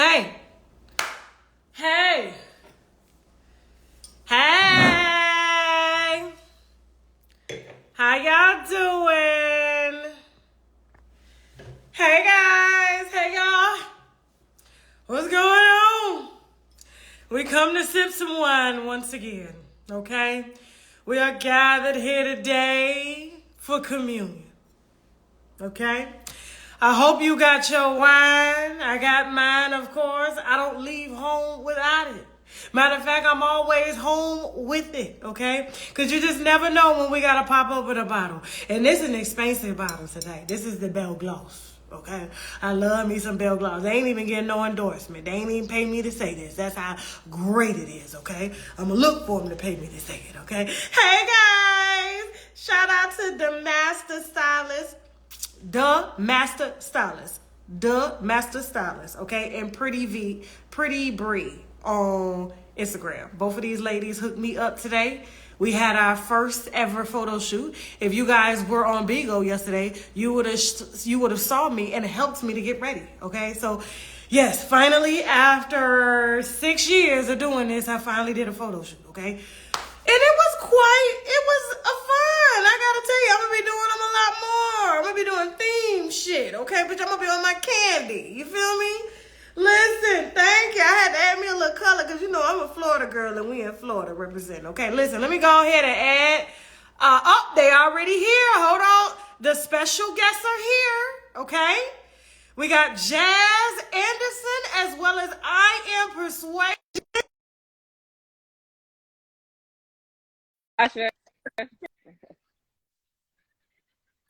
Hey, hey, hey, how y'all doing? Hey guys, hey y'all, what's going on? We come to sip some wine once again, okay? We are gathered here today for communion, okay? I hope you got your wine. I got mine, of course. I don't leave home without it. Matter of fact, I'm always home with it, okay? Because you just never know when we got to pop open a bottle. And this is an expensive bottle today. This is the Bell Gloss, okay? I love me some Bell Gloss. They ain't even getting no endorsement. They ain't even pay me to say this. That's how great it is, okay? I'm going to look for them to pay me to say it, okay? Hey, guys! Shout out to the Master Stylist. The Master Stylist, okay, and Pretty Bree on Instagram. Both of these ladies hooked me up today. We had our first ever photo shoot. If you guys were on Bigo yesterday, you would have saw me and helped me to get ready, okay? So, yes, finally, after 6 years of doing this, I finally did a photo shoot, okay? And it was a fun. I gotta tell you, I'm gonna be doing them a lot more. I'm gonna be doing theme shit, okay? But I'm gonna be on my candy. You feel me? Listen, thank you. I had to add me a little color because, you know, I'm a Florida girl and we in Florida represent, okay? Listen, let me go ahead and add. They already here. Hold on. The special guests are here, okay? We got Jazz Anderson as well as I Am Persuasion. Tasha.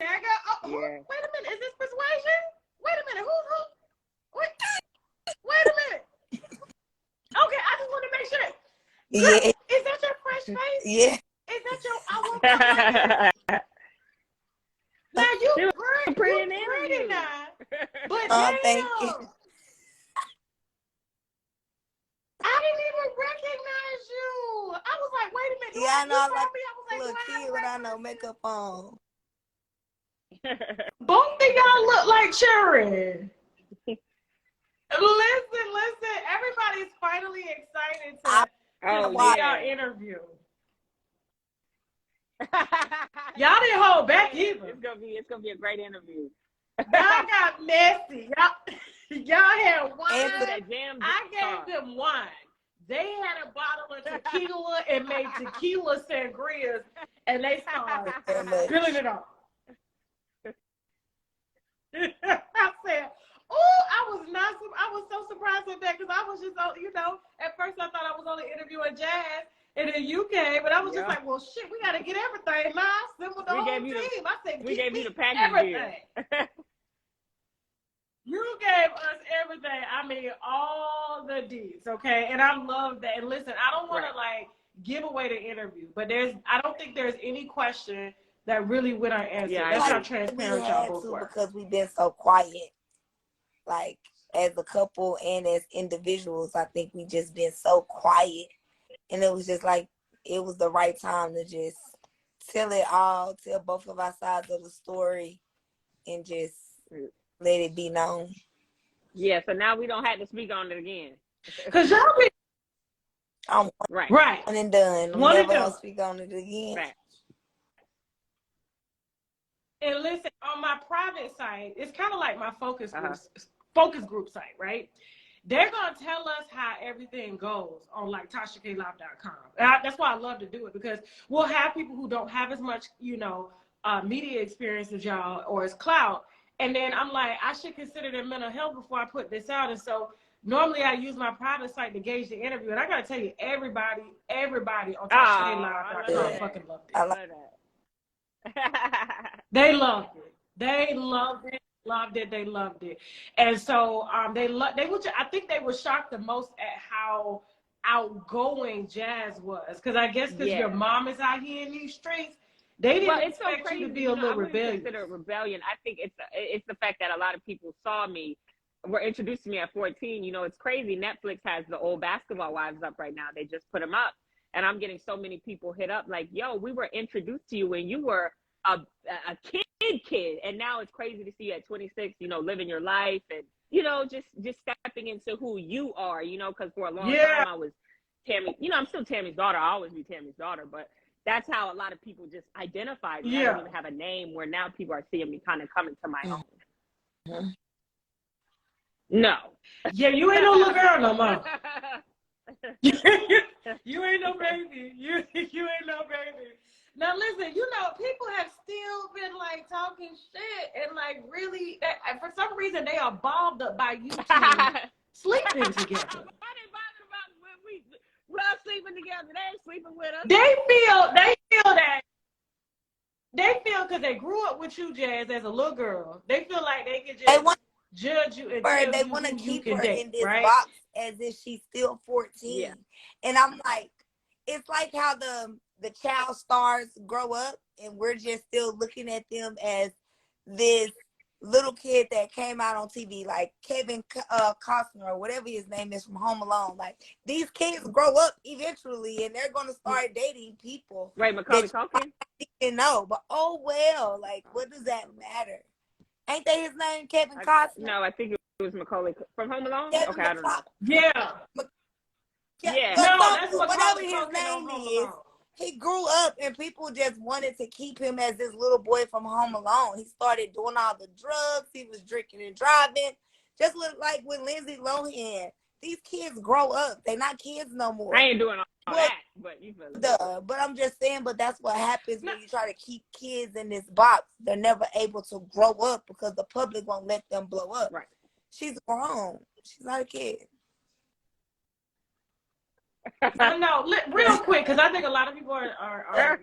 Wait a minute. Is this Persuasion? Wait a minute. Wait a minute. Okay, I just want to make sure. Girl, Yeah. is that your fresh face? Yeah. Is that your? I want my Now you pretty now. But damn, Thank you. I didn't even recognize you. I was like, wait a minute. Yeah, I know. I You like told me. I was like, little do I kid without no makeup on. Both of y'all look like children. Listen. Everybody's finally excited to see our interview. Y'all didn't hold back either. It's gonna be a great interview. Y'all got messy. Y'all had wine. I gave them wine. They had a bottle of tequila and made tequila sangrias, and they started spilling it off. I said, "Oh, I was so surprised at that because I was just, at first I thought I was only interviewing Jazz in the UK, but I was just like, well, shit, we got to get everything now. Assemble the whole team. I said, we gave you the package everything. You gave us everything. I mean, all the deeds, okay? And I love that. And listen, I don't want to give away the interview, but I don't think there's any question that really went unanswered. Yeah, that's how transparent y'all both were. Because we've been so quiet, like as a couple and as individuals. I think we just been so quiet, and it was just like it was the right time to just tell it all, tell both of our sides of the story, and just let it be known. Yeah, so now we don't have to speak on it again. Because y'all be right. One and done. We never gonna speak on it again. Right. And listen, on my private site, it's kind of like my focus group site, right? They're gonna tell us how everything goes on TashaKlive.com. That's why I love to do it, because we'll have people who don't have as much, media experience as y'all or as clout. And then I'm like, I should consider their mental health before I put this out. And so normally I use my private site to gauge the interview. And I got to tell you, everybody on TashaKlive.com fucking loved it. I love that. They loved it. They loved it. And so I think they were shocked the most at how outgoing Jazz was. Because I guess your mom is out here in these streets. They didn't expect you to be a little rebellious. I consider it rebellion. I think it's the fact that a lot of people saw me, were introduced to me at 14. It's crazy. Netflix has the old Basketball Wives up right now. They just put them up. And I'm getting so many people hit up like, yo, we were introduced to you when you were a kid. And now it's crazy to see you at 26, living your life and you know, just stepping into who you are, you know, because for a long Yeah. time I was Tammy, you know, I'm still Tammy's daughter. I'll always be Tammy's daughter, but that's how a lot of people just identified me. I Yeah. don't even have a name, where now people are seeing me kind of coming to my own. Mm-hmm. No. Yeah, you ain't no little girl no more. You ain't no baby. You ain't no baby. Now listen, you know, people have still been like talking shit and like really, for some reason they are bothered up by you two sleeping together. Why they bothered about we're all sleeping together? They ain't sleeping with us. They feel that. They feel because they grew up with you, Jazz, as a little girl. They feel like they can just judge you and tell they you want to who keep you can her date, in this right? box as if she's still 14. Yeah. And I'm like, it's like how the child stars grow up and we're just still looking at them as this little kid that came out on TV, like Kevin Costner or whatever his name is from Home Alone. Like, these kids grow up eventually and they're going to start dating people. Right, Macaulay Culkin? You know, but oh well, like, what does that matter? Ain't that his name, Kevin Costner? No, I think it was Macaulay from Home Alone. Kevin okay, I don't know. Yeah. Yeah. But No, that's whatever Macaulay his Culkin name on Home is, Alone. he grew up and people just wanted to keep him as this little boy from Home Alone. He started doing all the drugs. He was drinking and driving. Just look like with Lindsay Lohan. These kids grow up. They're not kids no more. I ain't doing all that, but you feel it. But I'm just saying, but that's what happens when you try to keep kids in this box. They're never able to grow up because the public won't let them blow up. Right. She's grown. She's not a kid. I know. Real quick, because I think a lot of people are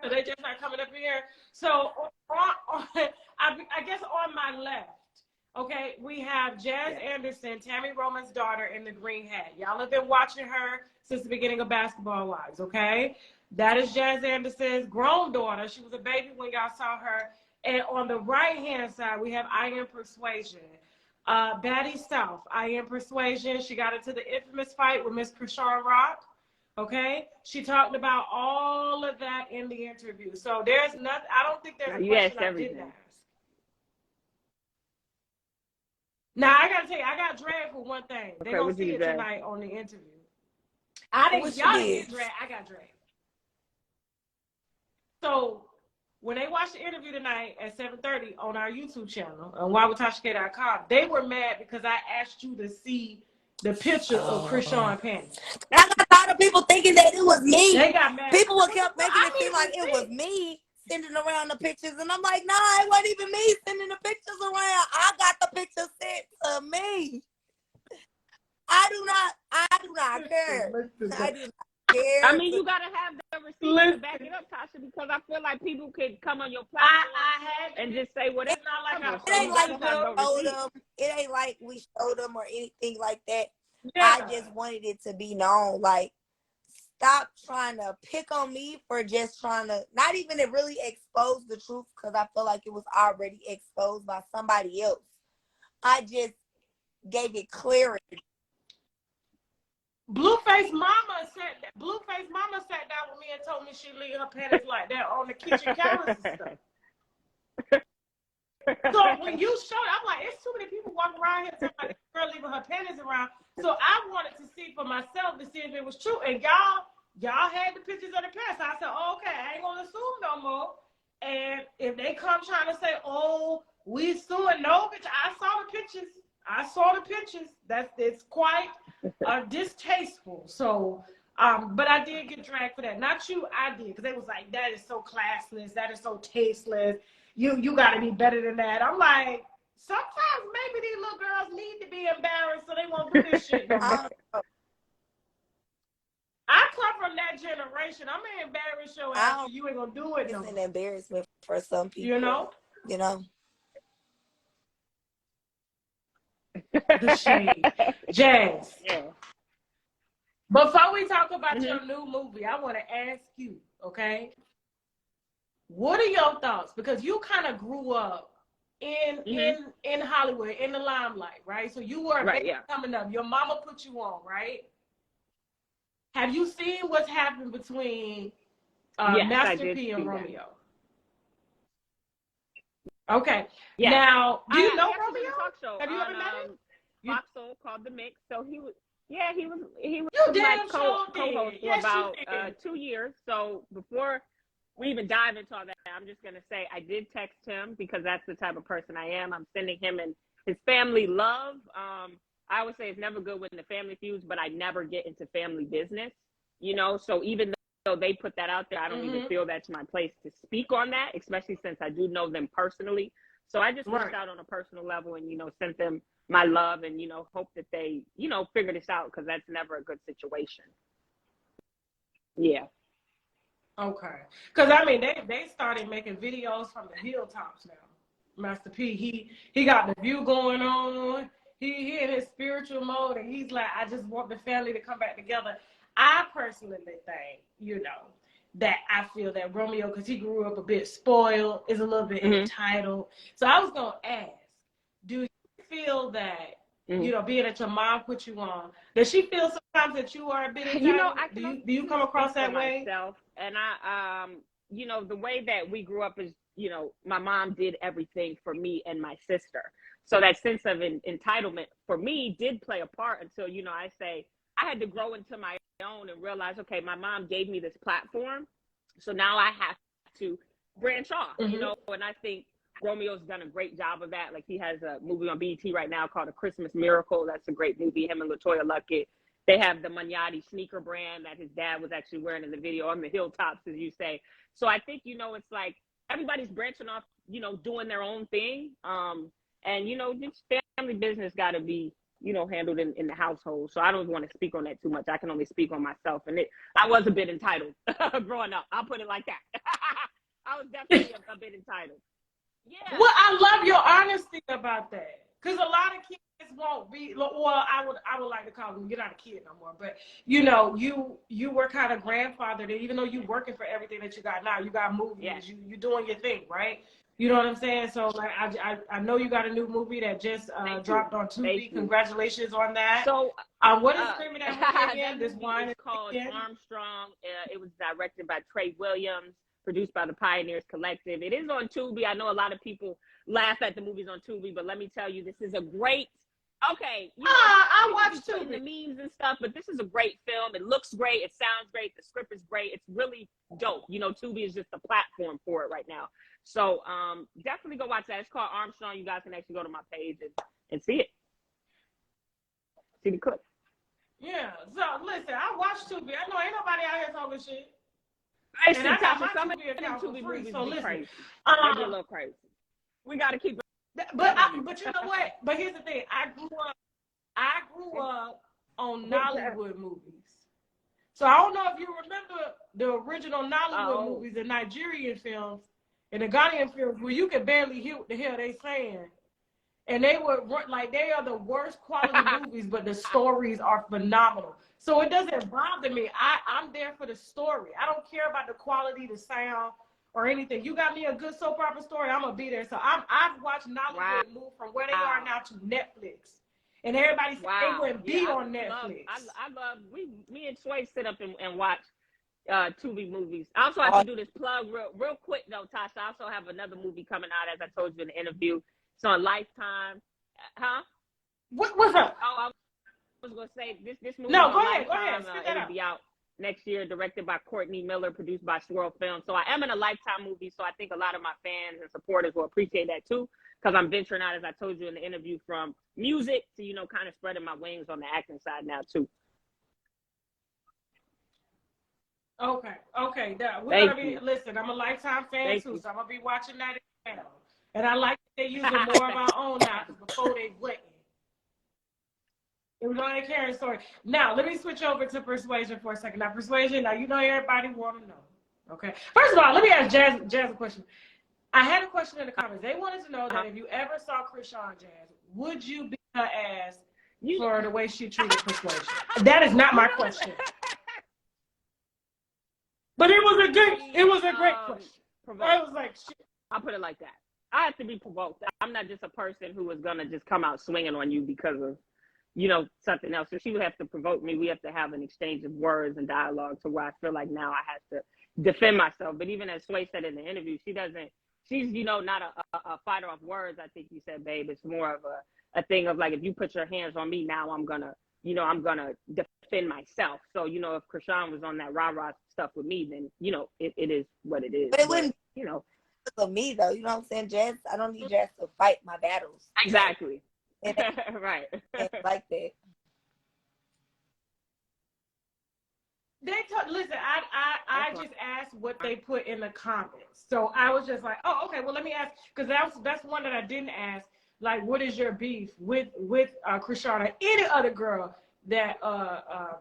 they just not coming up here. So I guess on my left, okay, we have Jazz Anderson, Tammy Roman's daughter, in the green hat. Y'all have been watching her since the beginning of Basketball Wives, okay? That is Jazz Anderson's grown daughter. She was a baby when y'all saw her. And on the right-hand side, we have I Am Persuasion. Batty South, I Am Persuasion. She got into the infamous fight with Miss Krishan Rock, okay? She talked about all of that in the interview. So there's nothing, I don't think there's a question I didn't ask. Now, I got to tell you, I got dragged for one thing. They're going to see it tonight on the interview. Y'all didn't get dragged. I got dragged. So when they watched the interview tonight at 7:30 on our YouTube channel on unwinewithtashak.com, they were mad because I asked you to see the picture of Krishan panties. I got a lot of people thinking that it was me. They got mad. People kept making it seem like it was me sending around the pictures, and I'm like, nah, it wasn't even me sending the pictures around. I got the pictures sent to me. I do not care. I do not care. I mean, you gotta have the receipt to back it up, Tasha, because I feel like people could come on your platform and just say whatever. It's not like it ain't like we showed them. It ain't like we showed them or anything like that. Yeah. I just wanted it to be known. Like, stop trying to pick on me for just trying to not even to really expose the truth, because I feel like it was already exposed by somebody else. I just gave it clarity. Blueface Mama sat down with me and told me she leave her panties like that on the kitchen counters and stuff. So when you showed, I'm like, it's too many people walking around here talking about this girl leaving her panties around. So I wanted to see for myself to see if it was true. And y'all had the pictures of the pants. So I said, oh, okay, I ain't gonna assume no more. And if they come trying to say, oh, we suing, no, bitch, I saw the pictures. It's quite distasteful. So, but I did get dragged for that. Not you, I did, because they was like, that is so classless, that is so tasteless. You got to be better than that. I'm like, sometimes maybe these little girls need to be embarrassed so they won't do this shit no more. I come from that generation. I'm gonna embarrass your ass. You ain't gonna do it. It's an embarrassment for some people. You know. The shade, Jazz. Yeah. Before we talk about your new movie, I want to ask you, okay? What are your thoughts? Because you kind of grew up in Hollywood, in the limelight, right? So you were coming up. Your mama put you on, right? Have you seen what's happened between Master P and Romeo? Okay. Yeah. Now, do you know Romeo? Have you ever met him? Foxhole called The Mix. So he was, yeah, he was You my damn co-host sure did. for Yes, about you did. 2 years. So before we even dive into all that, I'm just gonna say I did text him because that's the type of person I am. I'm sending him and his family love. I always say it's never good when the family feuds, but I never get into family business, you know. So even though they put that out there, I don't even feel that's my place to speak on that, especially since I do know them personally. So I just reached out on a personal level and, you know, sent them my love and, you know, hope that they, you know, figure this out because that's never a good situation. Yeah. Okay. Because, I mean, they started making videos from the hilltops now. Master P, he got the view going on. He in his spiritual mode, and he's like, I just want the family to come back together. I personally think, you know, that I feel that Romeo, because he grew up a bit spoiled, is a little bit entitled. So I was going to ask, do you feel that, you know, being that your mom put you on, does she feel sometimes that you are a bit entitled? You know, do you come across that way? Myself, and I, you know, the way that we grew up is, you know, my mom did everything for me and my sister. So that sense of entitlement for me did play a part until, you know, I say I had to grow into my own and realize, okay, my mom gave me this platform. So now I have to branch off, you know, and I think Romeo's done a great job of that. Like he has a movie on BET right now called A Christmas Miracle. That's a great movie. Him and LaToya Luckett. They have the Magnati sneaker brand that his dad was actually wearing in the video on the hilltops, as you say. So I think, you know, it's like everybody's branching off, you know, doing their own thing. And, you know, just family business got to be, you know, handled in the household. So I don't want to speak on that too much. I can only speak on myself. And I was a bit entitled growing up. I'll put it like that. I was definitely a bit entitled. Yeah. Well, I love your honesty about that. Because a lot of kids won't be, well, I would like to call them, you're not a kid no more, but, you know, you were kind of grandfathered, even though you're working for everything that you got now. You got movies, you doing your thing, right? You know what I'm saying? So, like, I know you got a new movie that just dropped on Tubi. Congratulations on that. So, what is the name of that movie again? This wine is called Armstrong. It was directed by Trey Williams, produced by the Pioneers Collective. It is on Tubi. I know a lot of people laugh at the movies on Tubi, but let me tell you, this is a great. Okay, you know, I watched Tubi, the memes and stuff, but this is a great film. It looks great. It sounds great. The script is great. It's really dope. You know, Tubi is just a platform for it right now. So definitely go watch that. It's called Armstrong. You guys can actually go to my page and see it. See the clip. Yeah. So listen, I watched Tubi. I know ain't nobody out here talking shit. Listen, and I got Tasha, some of Tubi account for free. So listen, crazy. They be a little crazy. We got to keep it. But you know what? But here's the thing. I grew up on Nollywood movies. So I don't know if you remember the original Nollywood movies, the Nigerian films, and the Ghanaian films where you could barely hear what the hell they saying. And they were like, they are the worst quality movies, but the stories are phenomenal. So it doesn't bother me. I'm there for the story. I don't care about the quality, the sound, or anything. You got me a good soap opera story, I'm going to be there. So I've watched Nollywood move from where they are now to Netflix. And everybody said they wouldn't be on Netflix. I love, me and Sway sit up and watch Tubi movies. I also have to do this plug real quick though, Tasha. I also have another movie coming out, as I told you in the interview. It's on Lifetime. Huh? What's up? Oh, I was going to say this movie. No, go ahead. It'll be out next year, directed by Courtney Miller, produced by Swirl Film. So I am in a Lifetime movie, so I think a lot of my fans and supporters will appreciate that too, because I'm venturing out, as I told you in the interview, from music to, you know, kind of spreading my wings on the acting side now too. Okay. We're gonna be, listen, I'm a Lifetime fan too, so I'm gonna be watching that as well. And I like that they're using more of our own now, because before they wouldn't. It was only a Karen story. Now, let me switch over to Persuasion for a second. Now, Persuasion, now you know everybody want to know. Okay. First of all, let me ask Jazz a question. I had a question in the comments. They wanted to know that if you ever saw Krishan, Jazz, would you beat her ass for the way she treated Persuasion? That is not my question. But it was a great question. I was like, shit. I'll put it like that. I have to be provoked. I'm not just a person who is going to just come out swinging on you because of, you know, something else. So she would have to provoke me. We have to have an exchange of words and dialogue to where I feel like now I have to defend myself. But even as Sway said in the interview, she's, you know, not a fighter of words, I think you said, babe. It's more of a thing of like, if you put your hands on me now, I'm gonna defend myself. So, if Krishan was on that rah-rah stuff with me, then, it is what it is. But it wouldn't, you know. For me though, you know what I'm saying? Jazz, I don't need Jazz to fight my battles. Exactly. Right. Like that. Listen, I just asked what they put in the comments. So I was just like, oh, okay, well, let me ask, because that's one that I didn't ask. Like, what is your beef with Krishan or any other girl that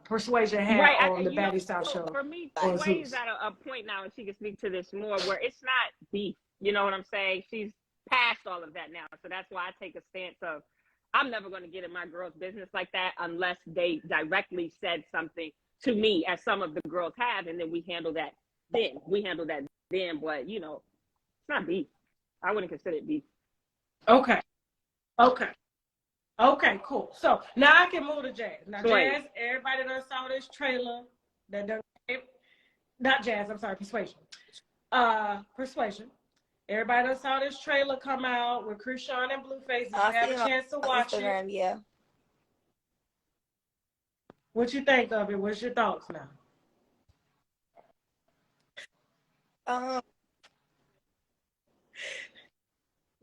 Persuasion had on the Baddie Style show? For me, Sway is at a point now, and she can speak to this more, where it's not beef. You know what I'm saying? She's past all of that now. So that's why I take a stance of, I'm never going to get in my girl's business like that unless they directly said something to me, as some of the girls have, and then we handle that then. But, it's not beef. I wouldn't consider it beef. Okay, cool. So now I can move to Jazz. Now, Jazz, everybody that saw this trailer, not Jazz, I'm sorry, Persuasion. Persuasion. Everybody that saw this trailer come out with Krishan and Blueface, you have a chance to watch Instagram, it. Yeah. What you think of it? What's your thoughts now?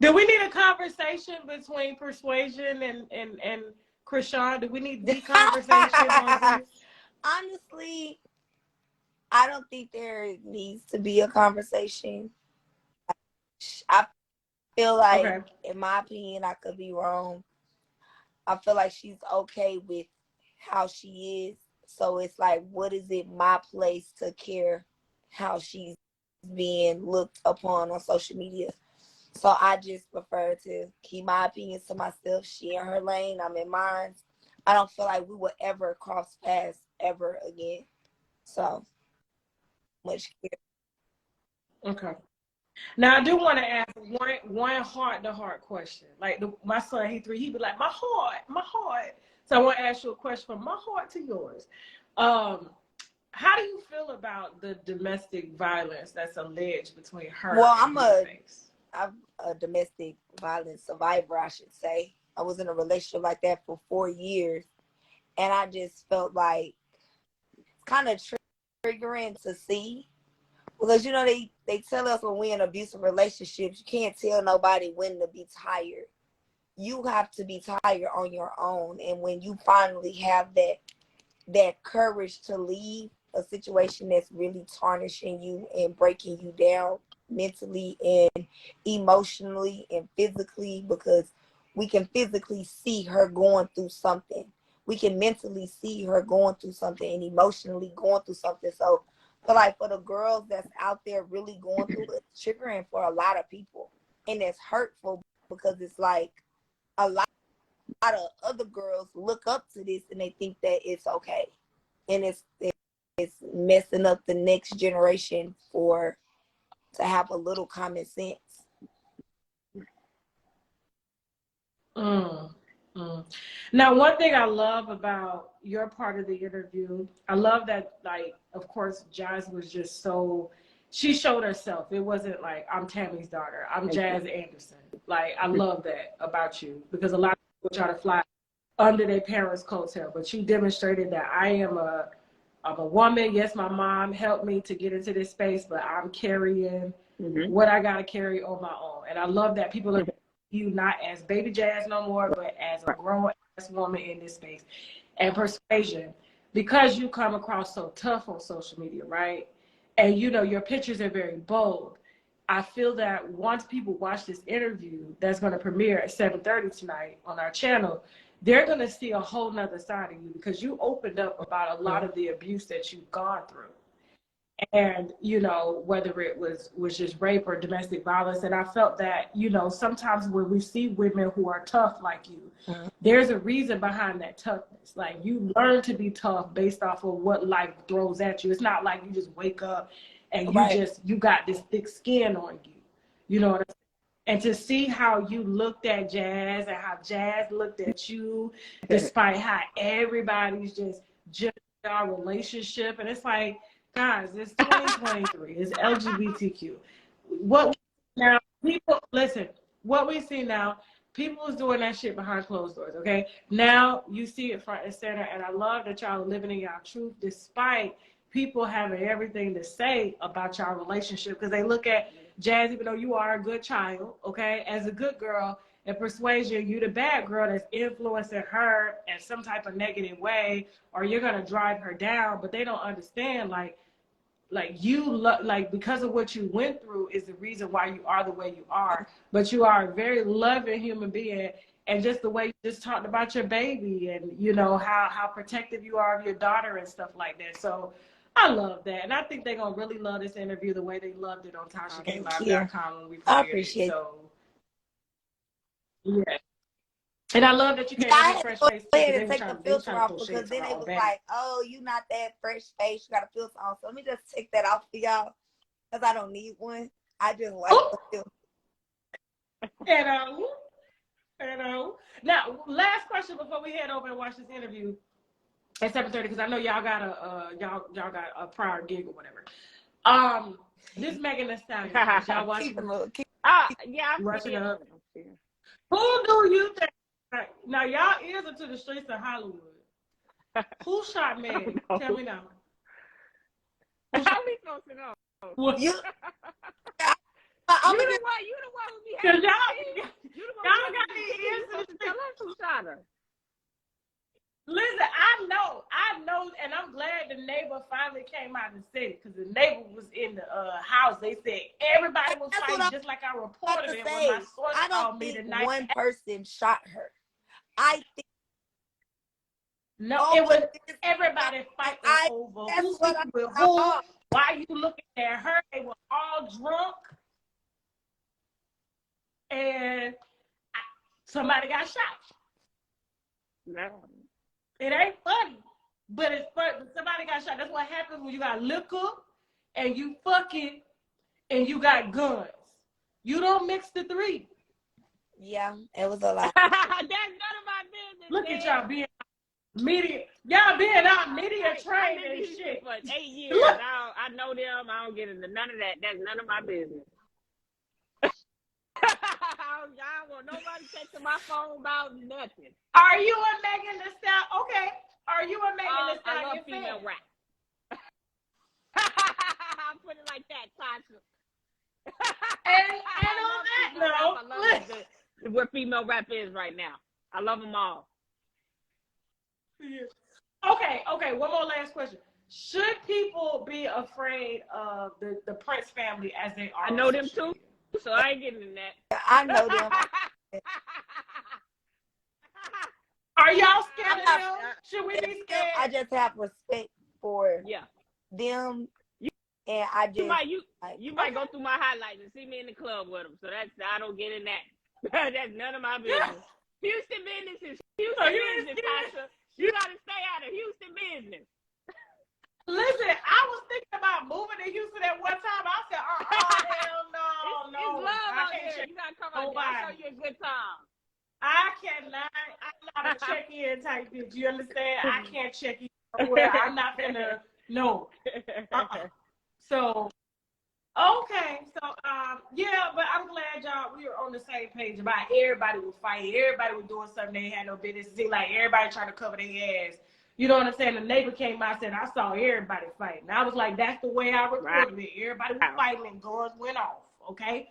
Do we need a conversation between Persuasion and Krishan? Do we need deep conversation on this? Honestly, I don't think there needs to be a conversation. I feel like, in my opinion, I could be wrong. I feel like she's okay with how she is. So it's like, what is it my place to care how she's being looked upon on social media? So I just prefer to keep my opinions to myself. She in her lane, I'm in mine. I don't feel like we will ever cross paths ever again. So much care. Okay. Now I do want to ask one heart-to-heart question. Like my son, he 3, he be like, my heart. So I want to ask you a question from my heart to yours. How do you feel about the domestic violence that's alleged between her and Blueface? I'm a domestic violence survivor, I should say. I was in a relationship like that for 4 years, and I just felt like it's kind of triggering to see, because they tell us when we're in abusive relationships, you can't tell nobody when to be tired. You have to be tired on your own, and when you finally have that courage to leave a situation that's really tarnishing you and breaking you down mentally and emotionally and physically, because we can physically see her going through something. We can mentally see her going through something and emotionally going through something. So for the girls that's out there really going through it, it's triggering for a lot of people. And it's hurtful because it's like a lot of other girls look up to this and they think that it's okay. And it's messing up the next generation to have a little common sense. Now, one thing I love about your part of the interview, I love that, like, of course, Jazz was just she showed herself. It wasn't like, I'm Tami's daughter, I'm Jazz Anderson. Like, I love that about you, because a lot of people try to fly under their parents' coattail, but you demonstrated that I'm a woman. Yes, my mom helped me to get into this space, but I'm carrying what I got to carry on my own. And I love that people are you not as baby Jazz no more, but as a grown-ass woman in this space. And Persuasion, because you come across so tough on social media, right? And, your pictures are very bold. I feel that once people watch this interview that's going to premiere at 7:30 tonight on our channel, they're going to see a whole nother side of you, because you opened up about a lot of the abuse that you've gone through. And, whether it was just rape or domestic violence. And I felt that, sometimes when we see women who are tough like you, there's a reason behind that toughness. Like, you learn to be tough based off of what life throws at you. It's not like you just wake up and you got this thick skin on you. You know what I'm saying? And to see how you looked at Jazz and how Jazz looked at you, despite how everybody's just our relationship. And it's like, guys, it's 2023. It's LGBTQ. What we see now, People was doing that shit behind closed doors, okay? Now you see it front and center, and I love that y'all are living in y'all truth despite people having everything to say about y'all relationship, because they look at Jazz, even though you are a good child, okay, as a good girl, and Persuasion, you the bad girl that's influencing her in some type of negative way, or you're gonna drive her down, but they don't understand, like because of what you went through is the reason why you are the way you are. But you are a very loving human being, and just the way you just talked about your baby, and you know how protective you are of your daughter and stuff like that. So I love that, and I think they're gonna really love this interview the way they loved it on TashaKLive.com when we I premiered appreciate it. So yeah. And I love that you came I in had fresh to go face too, ahead because and take the they were filter trying to off pull because shade to then our they own was baby. like, "Oh, you not that fresh face. You got a filter on." So let me just take that off for y'all because I don't need one. I just like the filter. Now, last question before we head over and watch this interview at 7:30, because I know y'all got y'all got a prior gig or whatever. This Megan Thee Stallion, y'all watching? Yeah, I'm watching seeing her. it. Who do you think? Now, y'all ears are to the streets of Hollywood. Who shot Meg? Tell me now. How we supposed to know? What? You, You the one who be Cause hating. y'all got these ears to the streets. Tell us who shot her. Listen, I know, and I'm glad the neighbor finally came out and said it, because the neighbor was in the house. They said everybody was fighting, just like I reported it when my source called me tonight. One person shot her. I think no, it was everybody fighting over who's sleeping with who. Why you looking at her? They were all drunk, and somebody got shot. No. It ain't funny, but it's funny. Somebody got shot. That's what happens when you got liquor and you fucking and you got guns. You don't mix the three. Yeah, it was a lot. That's none of my business. Look at y'all being media. Y'all being out media trained and shit. For 8 years. I know them. I don't get into none of that. That's none of my business. I don't want nobody texting my phone about nothing. Are you a Megan Thee Stallion? Okay. Are you a Megan Thee Stallion? I love female rap. I'll put it like that, Tasha. And on that note, I love where female rap is right now. I love them all. Okay. One more last question. Should people be afraid of the Prince family as they are? I know them too, so I ain't getting in that. I know them. Are y'all scared of them? Should we be scared? I just have respect for them, and I just you might go through my highlights and see me in the club with them. So I don't get in that. That's none of my business. Houston business is Houston business, Tasha. You gotta stay out of Houston business. Listen, I was thinking about moving to Houston at one time. I said, hell no. It's love out here. You gotta come out there. I'll show you a good time. I cannot. I'm not a check-in type bitch. You understand? I can't check in somewhere. I'm not gonna. No. So, okay. So, yeah, but I'm glad we were on the same page about everybody was fighting. Everybody was doing something they had no business. It seemed like everybody trying to cover their ass. You know what I'm saying? The neighbor came out and said, I saw everybody fighting. I was like, that's the way I reported it. Everybody was fighting and guns went off, okay?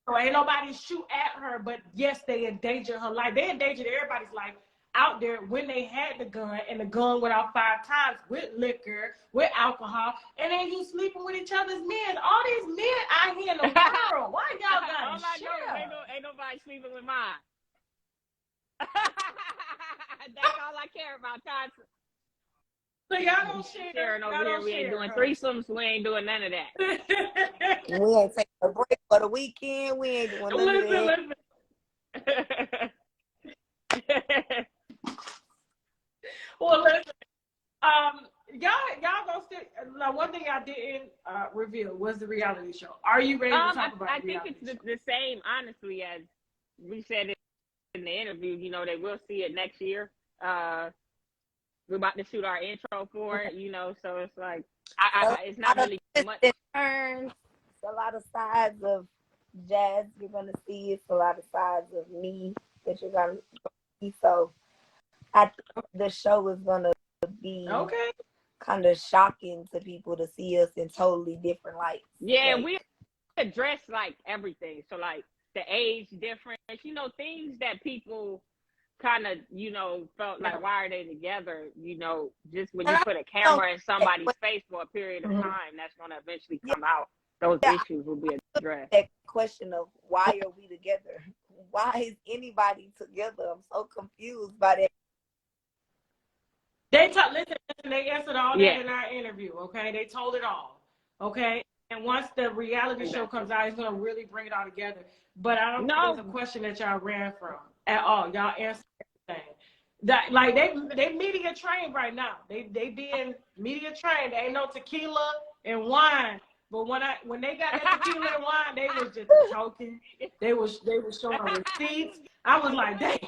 So ain't nobody shoot at her, but yes, they endangered her life. They endangered everybody's life out there when they had the gun, and the gun went off 5 times with liquor, with alcohol, and then you sleeping with each other's men. All these men out here in the world. Why y'all got to share? Ain't nobody sleeping with mine. That's all I care about, Tasha. So y'all don't share. Sharing over here, we ain't doing threesomes. We ain't doing none of that. We ain't taking a break for the weekend. We ain't doing none of that. Well, listen. Y'all gonna still. Now, one thing I didn't reveal was the reality show. Are you ready to talk about? I think it's the same, honestly, as we said in the interview. You know, they will see it next year. We're about to shoot our intro for it, you know, so it's like, it's not really much. Turns, a lot of sides of Jazz you're going to see. It's a lot of sides of me that you're gonna see. So I think the show is gonna be kind of shocking to people to see us in totally different lights. Yeah, we address like everything. So like the age difference, you know, things that people kind of, you know, felt like, why are they together? You know, just when you put a camera in somebody's face for a period of time, that's going to eventually come out. Those issues will be addressed. That question of why are we together? Why is anybody together? I'm so confused by that. Listen, they answered all that in our interview, okay? They told it all, okay? And once the reality show comes out, he's going to really bring it all together. But I don't think it's a question that y'all ran from at all. Y'all answered everything. That, like, they media trained right now. They being media trained. There ain't no tequila and wine. But when they got that tequila and wine, they was just joking. They was showing receipts. I was like, damn.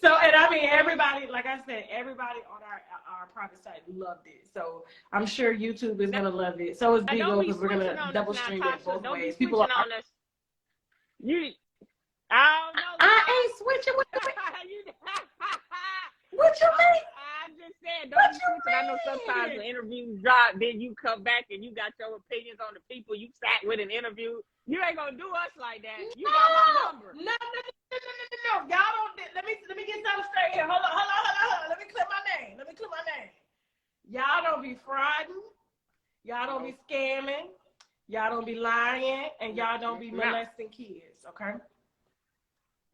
So, and I mean, everybody, like I said, everybody on our private site loved it. So I'm sure YouTube is going to love it. So is Bigo, because we're going to double stream it both ways. People are on us. I don't know. I ain't switching with you. What you mean? I'm just saying, don't be switching. I know sometimes the interviews drop, then you come back and you got your opinions on the people you sat with an interview. You ain't going to do us like that. You got my number. No. Y'all don't. Let me get something straight here. Hold on. Let me clear my name. Y'all don't be frauding. Y'all don't be scamming. Y'all don't be lying, and y'all don't be molesting kids. Okay.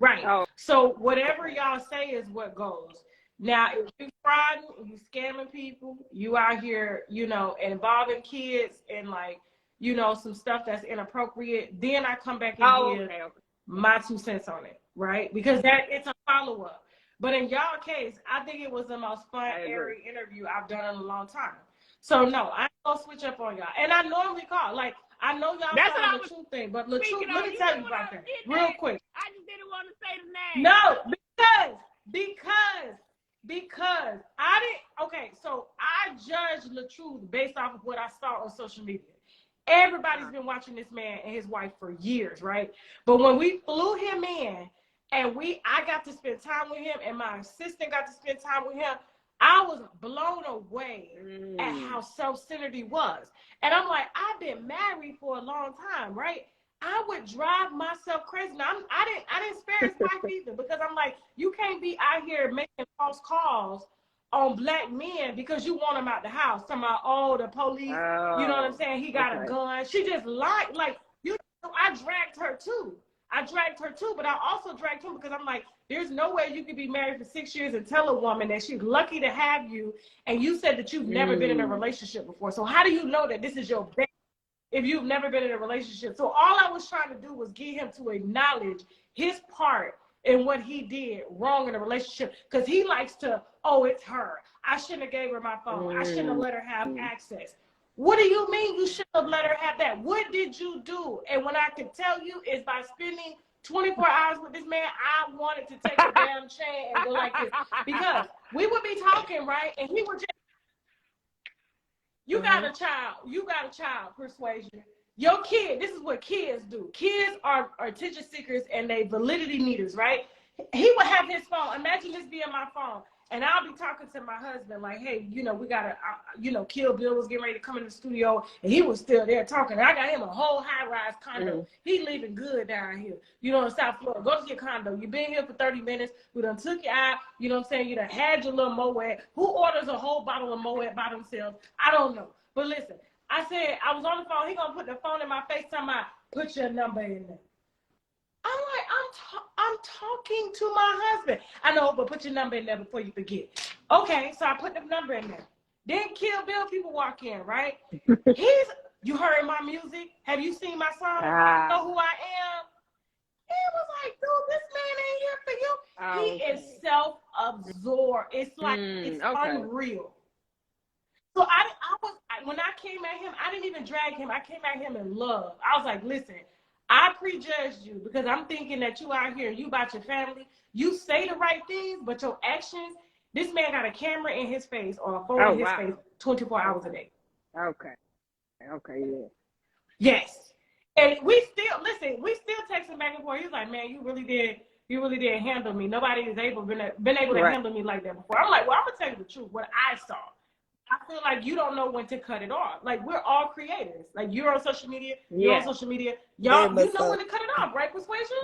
Right. Oh. So whatever y'all say is what goes. Now, if you frauding, you scamming people, you out here, you know, involving kids and like, you know, some stuff that's inappropriate, then I come back and give my 2 cents on it, right? Because it's a follow-up. But in y'all case, I think it was the most fun, airy interview I've done in a long time. So no, I ain't gonna switch up on y'all. And I normally call, like, I know y'all saw the truth thing, but the truth, let me tell you about that real quick. I just didn't want to say the name. No, because I didn't, okay, so I judged the truth based off of what I saw on social media. Everybody's been watching this man and his wife for years, right? But when we flew him in and I got to spend time with him and my assistant got to spend time with him, I was blown away at how self-centered he was. And I'm like, I've been married for a long time, right? I would drive myself crazy. Now, I didn't spare his wife either, because I'm like, you can't be out here making false calls on black men because you want them out the house. Talking about, oh, the police, you know what I'm saying? He got a gun. She just lied. Like, you know, I dragged her too, but I also dragged him because I'm like, there's no way you could be married for 6 years and tell a woman that she's lucky to have you, and you said that you've never been in a relationship before. So how do you know that this is your best if you've never been in a relationship? So all I was trying to do was get him to acknowledge his part in what he did wrong in a relationship, because he likes to, oh, it's her. I shouldn't have gave her my phone. I shouldn't have let her have access. What do you mean you shouldn't have let her have that? What did you do? And what I can tell you is by spending 24 hours with this man, I wanted to take the damn chain and go like this, because we would be talking, right? And he would just, you got a child, Persuasion. Your kid, this is what kids do. Kids are attention seekers and they validity meters, right? He would have his phone. Imagine this being my phone. And I'll be talking to my husband like, hey, you know, we got to, you know, Kill Bill was getting ready to come in the studio, and he was still there talking. And I got him a whole high-rise condo. He living good down here, you know, in South Florida. Go to your condo. You've been here for 30 minutes. We done took you out. You know what I'm saying? You done had your little Moet. Who orders a whole bottle of Moet by themselves? I don't know. But listen, I said, I was on the phone. He going to put the phone in my face, talking about, put your number in there. I'm like, I'm talking to my husband. I know, but put your number in there before you forget. Okay, so I put the number in there. Then Kill Bill people walk in, right? You heard my music? Have you seen my song? You know who I am? He was like, dude, this man ain't here for you. He is self-absorbed. It's like, it's unreal. So when I came at him, I didn't even drag him. I came at him in love. I was like, listen, I prejudged you because I'm thinking that you out here, you about your family. You say the right things, but your actions, this man got a camera in his face or a phone in his face 24 hours a day. Okay, yeah. Yes. And we still texting back and forth. He's like, man, you really did handle me. Nobody has been able to handle me like that before. I'm like, well, I'm gonna tell you the truth. What I saw, I feel like you don't know when to cut it off. Like, we're all creators. Like, you're on social media. You're on social media. Y'all, you know when to cut it off, right? Persuasion.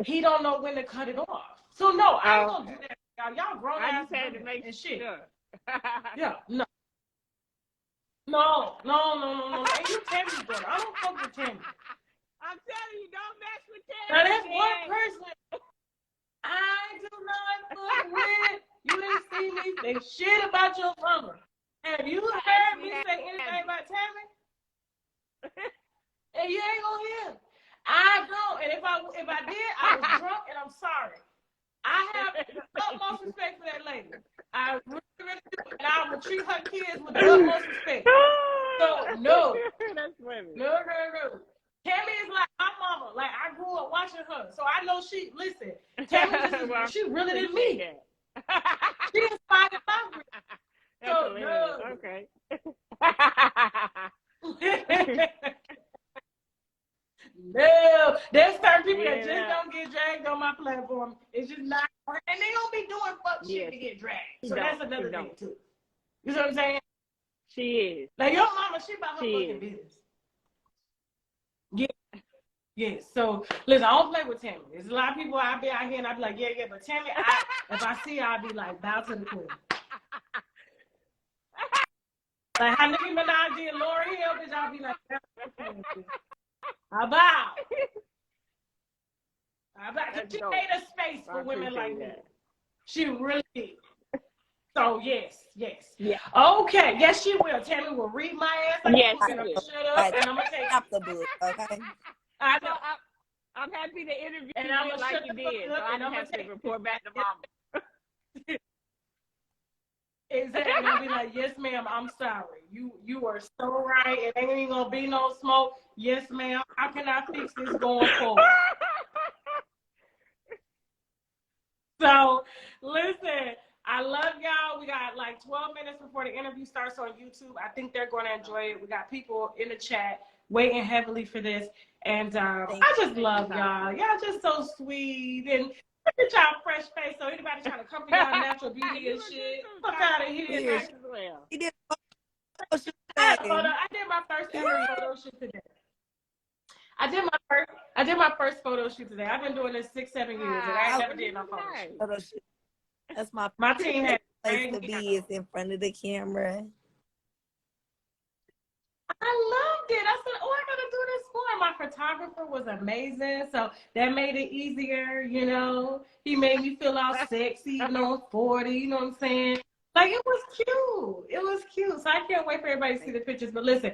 He don't know when to cut it off. So no, I ain't gonna do that. Y'all grown ass women and shit. Sure. Yeah, no. No. And you Tammy's daughter. I don't fuck with Tammy. I'm telling you, don't mess with Tammy. Now that's one person I do not fuck with. You didn't see me say shit about your mama. Have you heard me say anything about Tammy? And you ain't gonna hear. I don't. And if I did, I was drunk and I'm sorry. I have the utmost respect for that lady. I really do. And I will treat her kids with the utmost respect. So, no. That's funny. No. Tammy is like my mama. Like, I grew up watching her. So I know Tammy, she really than me. She inspired my group. So, no. Okay. No, there's certain people that just don't get dragged on my platform. It's just not, and they don't be doing fuck shit to get dragged. So that's another thing too. You know what I'm saying? She is. Like your mama, she about her fucking business. Yeah. Yes. So listen, I don't play with Tammy. There's a lot of people I be out here and I be like, yeah, but Tammy, if I see her, I'll be like, bow to the queen. Like how Nicki Minaj did Lauryn Hill, bitch, I'll be like, bow to the queen. I bow. She made a space for women like me. She really did. So yes. Yeah. Okay. Yes, she will. Tammy will read my ass. Like, yes, she will. Shut up, and I'm gonna take off the book. Okay. I know. I'm happy to interview and you like you did, so I don't have to report back to mama. Exactly. I'll be like, yes, ma'am, I'm sorry. You are so right. It ain't even gonna be no smoke. Yes, ma'am. How can I fix this going forward? So, listen, I love y'all. We got like 12 minutes before the interview starts on YouTube. I think they're going to enjoy it. We got people in the chat waiting heavily for this. And I just love y'all. Y'all just so sweet. And look at y'all fresh face. So anybody trying to come for y'all natural beauty and shit, fuck out of here. He did I did my first ever photo shoot today. I did my first photo shoot today. I've been doing this 6-7 years, and I ain't never did no photo shoot. That's my team had place to be is in front of the camera. I loved it. I said, I gotta do this more. My photographer was amazing, so that made it easier. You know, he made me feel all sexy, even though I'm 40. You know what I'm saying? Like, it was cute. It was cute. So I can't wait for everybody to see the pictures. But listen,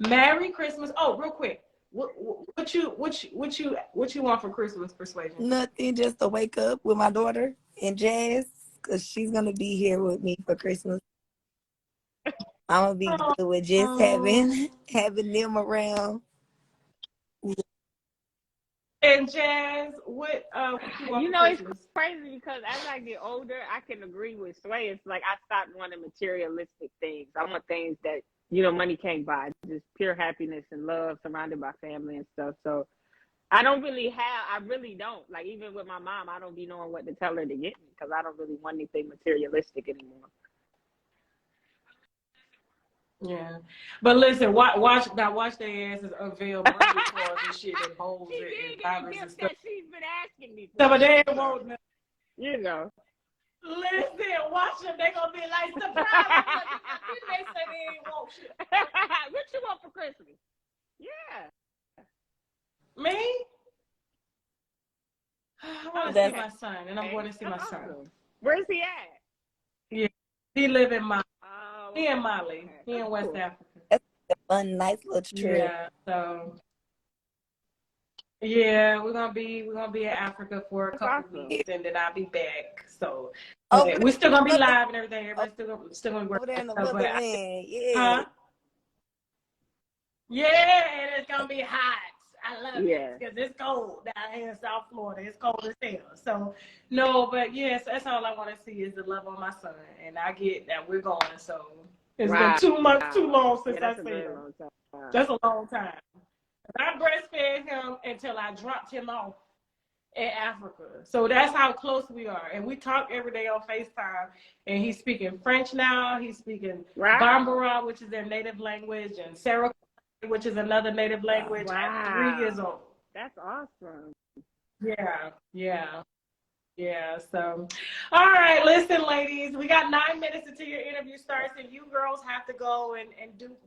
Merry Christmas. Oh, real quick. What you want for Christmas, Persuasion? Nothing, just to wake up with my daughter and Jazz, because she's gonna be here with me for Christmas. I'm gonna be good with just having them around. And Jazz, what you want you for know, Christmas? It's crazy because as I get older, I can agree with Sway. It's like I stopped wanting materialistic things. I want things that, you know, money can't buy. Just pure happiness and love surrounded by family and stuff. So I really don't. Like, even with my mom, I don't be knowing what to tell her to get me because I don't really want anything materialistic anymore. Yeah, but listen, watch their asses unveil money cards and shit and bowls and divers and stuff. She's been asking me for. So, but they won't. You know. Listen, watch them. They gonna be like surprise. They say they ain't want shit. What you want for Christmas? Yeah. Me? I want to see my son, and I'm going to see my son. Where's he at? Yeah, he live in Mali. He in Mali. He in West Africa. That's a fun, nice little trip. Yeah. So. Yeah, we're gonna be in Africa for a couple weeks, and then I'll be back. So we're still gonna be live and everything. Everybody's still gonna work. Over there in the motherland, yeah. Yeah, and it's gonna be hot. I love it because it's cold down here in South Florida. It's cold as hell. So no, but yes, that's all I want to see is the love on my son, and I get that we're going. So It's been 2 months too long since Yeah, I that's a seen very him. long time. That's a long time. I breastfed him until I dropped him off in Africa. So that's how close we are. And we talk every day on FaceTime. And he's speaking French now. He's speaking Bambara, which is their native language, and Sarah, which is another native language, at 3 years old. That's awesome. Yeah. So, all right, listen, ladies, we got 9 minutes until your interview starts, and you girls have to go and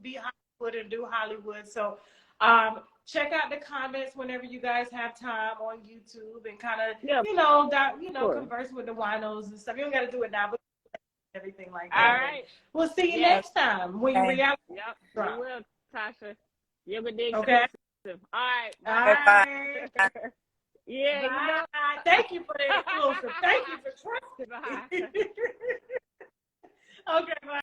be Hollywood and do Hollywood. So, check out the comments whenever you guys have time on YouTube and kind of, converse with the winos and stuff. You don't got to do it now, but everything like that. All right. We'll see you next time when you reality. Yep, we will, Tasha. You're the okay. All right. Bye. Yeah. Bye. Thank you for the exclusive. Thank you for trusting. Bye. Okay, bye.